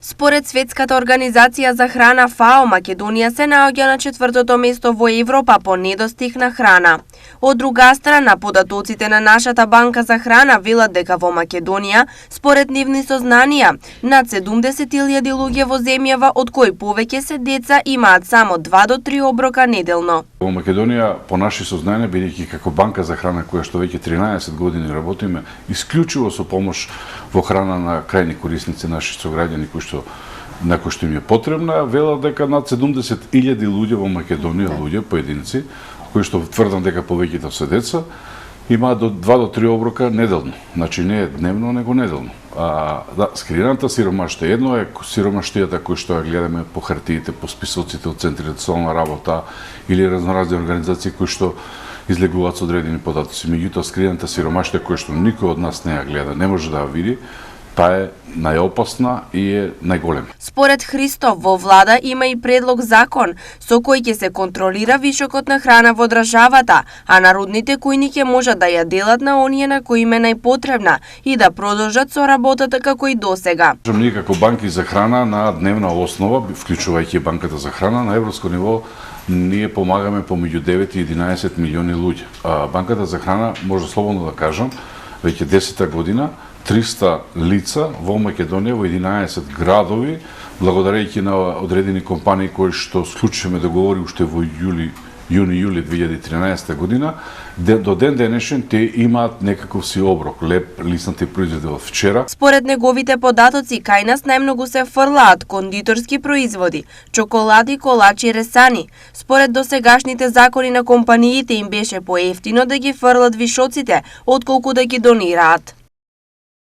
Според Светската организација за храна ФАО, Македонија се наоѓа на 4-то место во Европа по недостиг на храна. Од друга страна, податоците на нашата банка за храна велат дека во Македонија, според нивни сознанија, над 70.000 луѓе во земјава, од кои повеќе се деца, имаат само 2 до 3 оброка неделно. Во Македонија, по наши сознанија, бидејќи како банка за храна која што веќе 13 години работиме, исклучиво со помош во храна на крајни корисници, наши сограѓани на кои што им е потребна, велат дека над 70.000 луѓе во Македонија, луѓе, поединци, кои што тврдам дека повеќето се деца, имаат до 2 до 3 оброка неделно. Значи не е дневно, него неделно. Скриената сиромаштија, едно е сиромаштијата кој што ја гледаме по хартиите, по списоците од центрите за социјална работа или разноразни организации кои што излегуваат со одредени податоци. Меѓутоа, скриената сиромаштија која што никој од нас не ја гледа, не може да ја види, таа е најопасна и е најголема. Според Христов, во влада има и предлог закон со кој ќе се контролира вишокот на храна во државата, а народните кујни ќе можат да ја делат на оние на кои им е најпотребна и да продолжат со работата како и досега. Ние како банки за храна на дневна основа, вклучувајќи банката за храна на европско ниво, ние помагаме помеѓу 9 и 11 милиони луѓе. Банката за храна, може слободно да кажам, веќе 10-та година 300 лица во Македонија во 11 градови, благодарејќи на одредени компании кои што склучивме договори уште во јуни-јули 2013 година, до ден денешен те имаат некаков си оброк, леп лиснати производи од вчера. Според неговите податоци, кај нас најмногу се фрлаат кондиторски производи, чоколади, колачи, ресани. Според досегашните закони на компаниите им беше поевтино да ги фрлат вишоците, отколку да ги донираат.